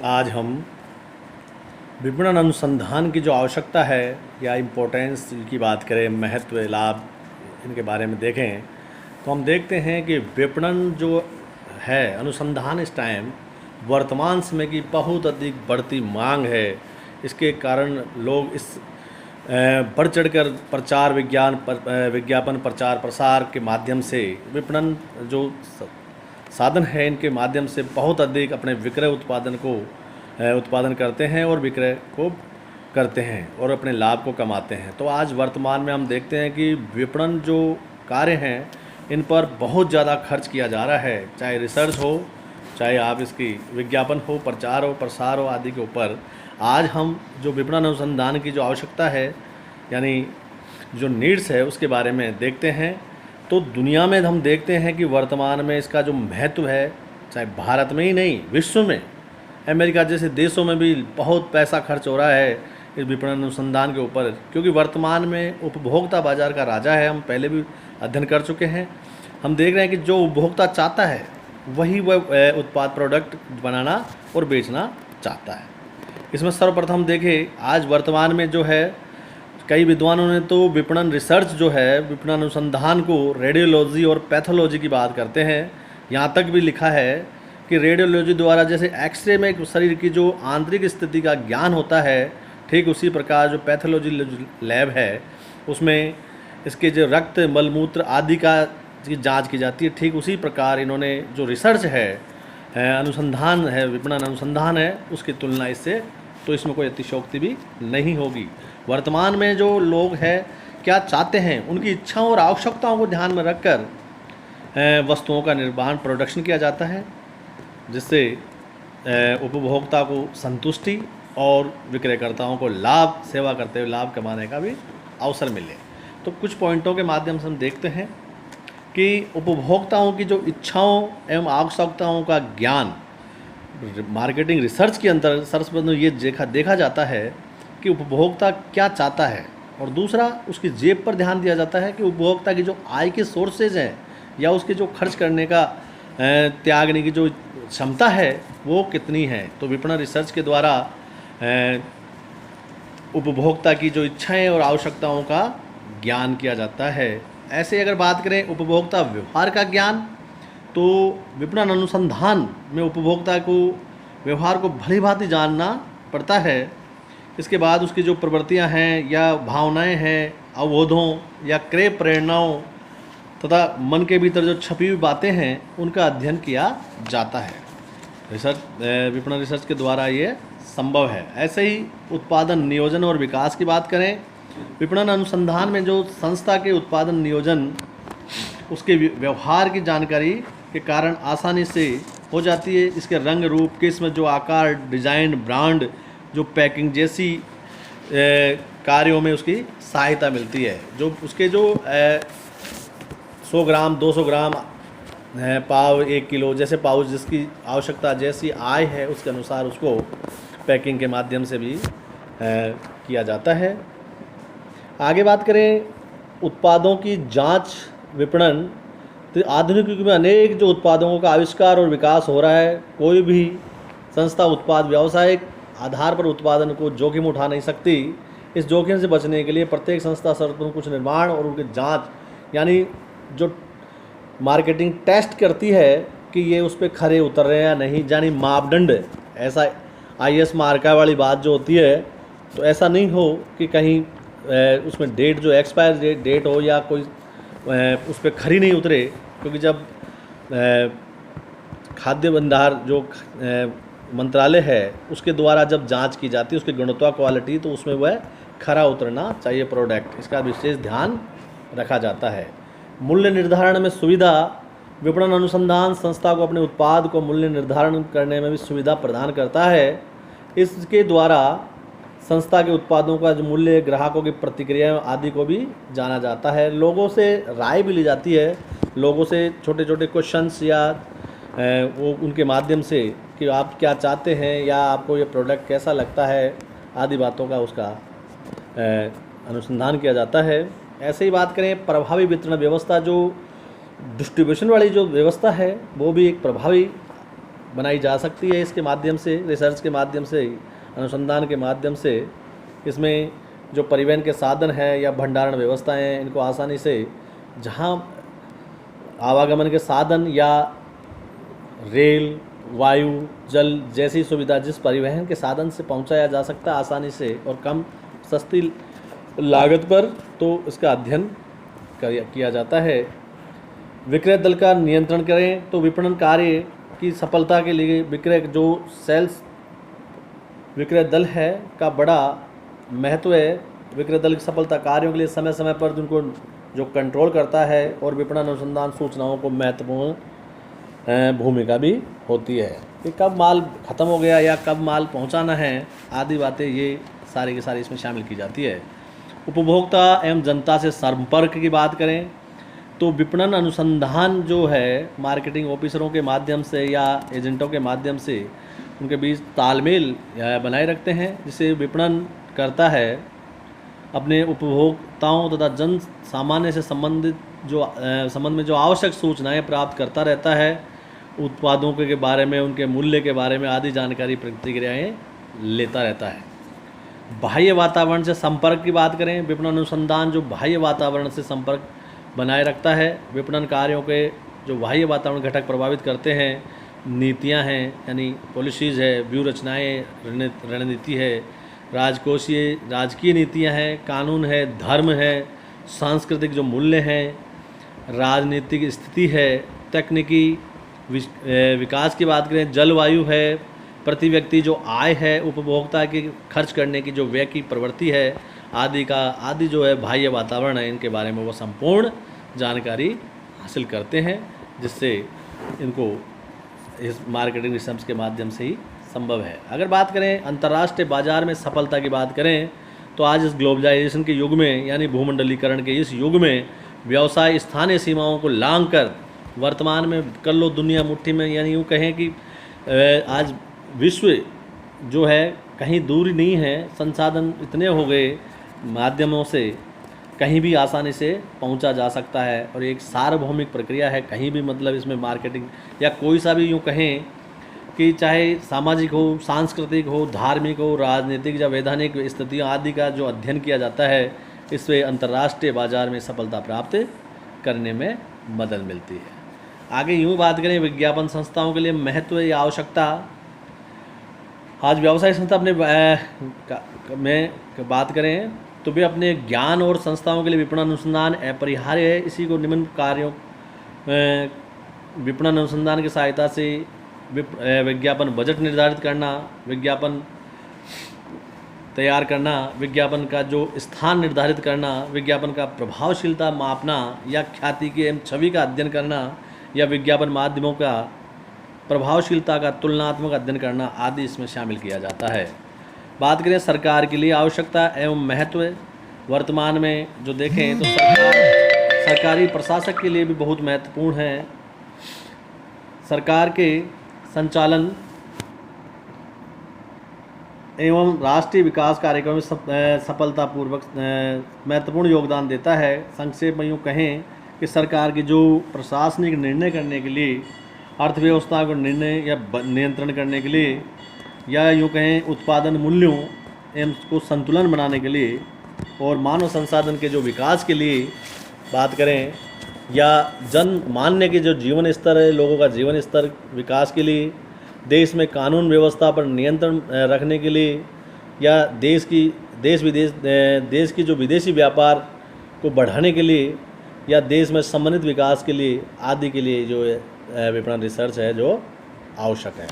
आज हम विपणन अनुसंधान की जो आवश्यकता है या इम्पोर्टेंस की बात करें, महत्व, लाभ, इनके बारे में देखें तो हम देखते हैं कि विपणन जो है अनुसंधान इस टाइम वर्तमान समय की बहुत अधिक बढ़ती मांग है। इसके कारण लोग इस बढ़ चढ़कर प्रचार विज्ञापन प्रचार प्रसार के माध्यम से विपणन जो साधन है इनके माध्यम से बहुत अधिक अपने विक्रय उत्पादन करते हैं और विक्रय को करते हैं और अपने लाभ को कमाते हैं। तो आज वर्तमान में हम देखते हैं कि विपणन जो कार्य हैं इन पर बहुत ज़्यादा खर्च किया जा रहा है, चाहे रिसर्च हो, चाहे आप इसकी विज्ञापन हो, प्रचार हो, प्रसार हो आदि के ऊपर। आज हम जो विपणन अनुसंधान की जो आवश्यकता है यानी जो नीड्स है उसके बारे में देखते हैं। तो दुनिया में हम देखते हैं कि वर्तमान में इसका जो महत्व है, चाहे भारत में ही नहीं विश्व में, अमेरिका जैसे देशों में भी बहुत पैसा खर्च हो रहा है इस विपणन अनुसंधान के ऊपर, क्योंकि वर्तमान में उपभोक्ता बाजार का राजा है। हम पहले भी अध्ययन कर चुके हैं। हम देख रहे हैं कि जो उपभोक्ता चाहता है वही वह उत्पाद प्रोडक्ट बनाना और बेचना चाहता है। इसमें सर्वप्रथम देखें, आज वर्तमान में जो है कई विद्वानों ने तो विपणन रिसर्च जो है विपणन अनुसंधान को रेडियोलॉजी और पैथोलॉजी की बात करते हैं। यहाँ तक भी लिखा है कि रेडियोलॉजी द्वारा जैसे एक्सरे में शरीर की जो आंतरिक स्थिति का ज्ञान होता है, ठीक उसी प्रकार जो पैथोलॉजी लैब है उसमें इसके जो रक्त, मलमूत्र आदि की जांच की जाती है। ठीक उसी प्रकार इन्होंने जो रिसर्च है अनुसंधान है, विपणन अनुसंधान है, उसकी तुलना इससे तो इसमें कोई अतिशयोक्ति भी नहीं होगी। वर्तमान में जो लोग हैं क्या चाहते हैं, उनकी इच्छाओं और आवश्यकताओं को ध्यान में रखकर वस्तुओं का निर्माण, प्रोडक्शन किया जाता है, जिससे उपभोक्ता को संतुष्टि और विक्रयकर्ताओं को लाभ, सेवा करते हुए लाभ कमाने का भी अवसर मिले। तो कुछ पॉइंटों के माध्यम से हम देखते हैं कि उपभोक्ताओं की जो इच्छाओं एवं आवश्यकताओं का ज्ञान मार्केटिंग रिसर्च के अंतर सर्वप्रथम में ये देखा जाता है कि उपभोक्ता क्या चाहता है, और दूसरा उसकी जेब पर ध्यान दिया जाता है कि उपभोक्ता की जो आय के सोर्सेज हैं या उसके जो खर्च करने का त्यागने की जो क्षमता है वो कितनी है। तो विपणन रिसर्च के द्वारा उपभोक्ता की जो इच्छाएं और आवश्यकताओं का ज्ञान किया जाता है। ऐसे अगर बात करें उपभोक्ता व्यवहार का ज्ञान, तो विपणन अनुसंधान में उपभोक्ता को व्यवहार को भली भांति जानना पड़ता है। इसके बाद उसकी जो प्रवृत्तियां हैं या भावनाएं हैं, अवबोधों या क्रय प्रेरणाओं तथा मन के भीतर जो छपी हुई बातें हैं उनका अध्ययन किया जाता है। विपणन रिसर्च के द्वारा ये संभव है। ऐसे ही उत्पादन नियोजन और विकास की बात करें, विपणन अनुसंधान में जो संस्था के उत्पादन नियोजन उसके व्यवहार की जानकारी के कारण आसानी से हो जाती है। इसके रंग रूप, किस्म, जो आकार, डिज़ाइन, ब्रांड, जो पैकिंग जैसी कार्यों में उसकी सहायता मिलती है। जो उसके जो 100 ग्राम, 200 ग्राम, पाव, 1 किलो जैसे पाउच जिसकी आवश्यकता जैसी आय है उसके अनुसार उसको पैकिंग के माध्यम से भी किया जाता है। आगे बात करें उत्पादों की जांच विपणन, तो आधुनिक युग में अनेक जो उत्पादों का आविष्कार और विकास हो रहा है। कोई भी संस्था उत्पाद व्यावसायिक आधार पर उत्पादन को जोखिम उठा नहीं सकती। इस जोखिम से बचने के लिए प्रत्येक संस्था सर्वप्रथम कुछ निर्माण और उनकी जांच यानी जो मार्केटिंग टेस्ट करती है कि ये उस पर खरे उतर रहे हैं या नहीं, यानी मापदंड, ऐसा IS मार्का वाली बात जो होती है, तो ऐसा नहीं हो कि कहीं उसमें डेट जो एक्सपायर डेट हो या कोई उस पर खरी नहीं उतरे। क्योंकि जब खाद्य भंडार जो मंत्रालय है उसके द्वारा जब जांच की जाती है उसकी गुणवत्ता, क्वालिटी, तो उसमें वह खरा उतरना चाहिए प्रोडक्ट, इसका विशेष ध्यान रखा जाता है। मूल्य निर्धारण में सुविधा, विपणन अनुसंधान संस्था को अपने उत्पाद को मूल्य निर्धारण करने में भी सुविधा प्रदान करता है। इसके द्वारा संस्था के उत्पादों का जो मूल्य, ग्राहकों की प्रतिक्रिया आदि को भी जाना जाता है। लोगों से राय भी ली जाती है, लोगों से छोटे छोटे क्वेश्चंस या वो उनके माध्यम से कि आप क्या चाहते हैं या आपको ये प्रोडक्ट कैसा लगता है आदि बातों का उसका अनुसंधान किया जाता है। ऐसे ही बात करें प्रभावी वितरण व्यवस्था, जो डिस्ट्रीब्यूशन वाली जो व्यवस्था है वो भी एक प्रभावी बनाई जा सकती है इसके माध्यम से, रिसर्च के माध्यम से, अनुसंधान के माध्यम से। इसमें जो परिवहन के साधन हैं या भंडारण व्यवस्थाएं हैं, इनको आसानी से जहां आवागमन के साधन या रेल, वायु, जल जैसी सुविधा जिस परिवहन के साधन से पहुंचाया जा सकता है आसानी से और कम सस्ती लागत पर, तो इसका अध्ययन किया जाता है। विक्रय दल का नियंत्रण करें, तो विपणन कार्य की सफलता के लिए विक्रय जो सेल्स विक्रय दल है का बड़ा महत्व है। विक्रय दल की सफलता कार्यों के लिए समय समय पर उनको जो कंट्रोल करता है और विपणन अनुसंधान सूचनाओं को महत्वपूर्ण भूमिका भी होती है कि कब माल ख़त्म हो गया या कब माल पहुंचाना है, आदि बातें ये सारी की सारी इसमें शामिल की जाती है। उपभोक्ता एवं जनता से संपर्क की बात करें, तो विपणन अनुसंधान जो है मार्केटिंग ऑफिसरों के माध्यम से या एजेंटों के माध्यम से उनके बीच तालमेल बनाए रखते हैं, जिससे विपणन करता है अपने उपभोक्ताओं तथा जन सामान्य से संबंध में जो आवश्यक सूचनाएं प्राप्त करता रहता है, उत्पादों के बारे में, उनके मूल्य के बारे में आदि जानकारी प्रतिक्रियाएँ लेता रहता है। बाह्य वातावरण से संपर्क की बात करें, विपणन अनुसंधान जो बाह्य वातावरण से संपर्क बनाए रखता है। विपणन कार्यों के जो बाह्य वातावरण घटक प्रभावित करते हैं, नीतियां हैं यानी पॉलिसीज़ है, व्यू रचनाएँ, रणनीति है, राजकीय नीतियां हैं, कानून है, धर्म है, सांस्कृतिक जो मूल्य हैं, राजनीतिक स्थिति है, तकनीकी विकास की बात करें, जलवायु है, प्रति व्यक्ति जो आय है, उपभोक्ता की खर्च करने की जो व्यय की प्रवृत्ति है, आदि जो है बाह्य वातावरण है, इनके बारे में वो संपूर्ण जानकारी हासिल करते हैं, जिससे इनको इस मार्केटिंग रिसर्च के माध्यम से ही संभव है। अगर बात करें अंतर्राष्ट्रीय बाजार में सफलता की बात करें, तो आज इस ग्लोबलाइजेशन के युग में यानी भूमंडलीकरण के इस युग में व्यवसाय स्थानीय सीमाओं को लांघ कर वर्तमान में कर लो दुनिया मुट्ठी में, यानी यूँ कहें कि आज विश्व जो है कहीं दूर नहीं है, संसाधन इतने हो गए, माध्यमों से कहीं भी आसानी से पहुंचा जा सकता है और एक सार्वभौमिक प्रक्रिया है। कहीं भी मतलब इसमें मार्केटिंग या कोई सा भी यूँ कहें कि चाहे सामाजिक हो, सांस्कृतिक हो, धार्मिक हो, राजनीतिक या वैधानिक स्थितियों आदि का जो अध्ययन किया जाता है, इससे अंतर्राष्ट्रीय बाजार में सफलता प्राप्त करने में मदद मिलती है। आगे यूँ बात करें विज्ञापन संस्थाओं के लिए महत्व या आवश्यकता, आज व्यवसाय संस्था अपने में बात करें तो भी अपने ज्ञान और संस्थाओं के लिए विपणन अनुसंधान अपरिहार्य है। इसी को निम्न कार्यों विपणन अनुसंधान की सहायता से विज्ञापन बजट निर्धारित करना, विज्ञापन तैयार करना, विज्ञापन का जो स्थान निर्धारित करना, विज्ञापन का प्रभावशीलता मापना या ख्याति की एवं छवि का अध्ययन करना या विज्ञापन माध्यमों का प्रभावशीलता का तुलनात्मक अध्ययन करना आदि इसमें शामिल किया जाता है। बात करें सरकार के लिए आवश्यकता एवं महत्व, वर्तमान में जो देखें तो सरकारी प्रशासक के लिए भी बहुत महत्वपूर्ण है। सरकार के संचालन एवं राष्ट्रीय विकास कार्यक्रम में सफलतापूर्वक महत्वपूर्ण योगदान देता है। संक्षेप में यूँ कहें कि सरकार की जो प्रशासनिक निर्णय करने के लिए, अर्थव्यवस्था को निर्णय या नियंत्रण करने के लिए, या यूँ कहें उत्पादन मूल्यों एवं को संतुलन बनाने के लिए और मानव संसाधन के जो विकास के लिए बात करें, या जन मान्य के जो जीवन स्तर है, लोगों का जीवन स्तर विकास के लिए, देश में कानून व्यवस्था पर नियंत्रण रखने के लिए, या देश की जो विदेशी व्यापार को बढ़ाने के लिए, या देश में समन्वित विकास के लिए आदि के लिए जो विपणन रिसर्च है जो आवश्यक है।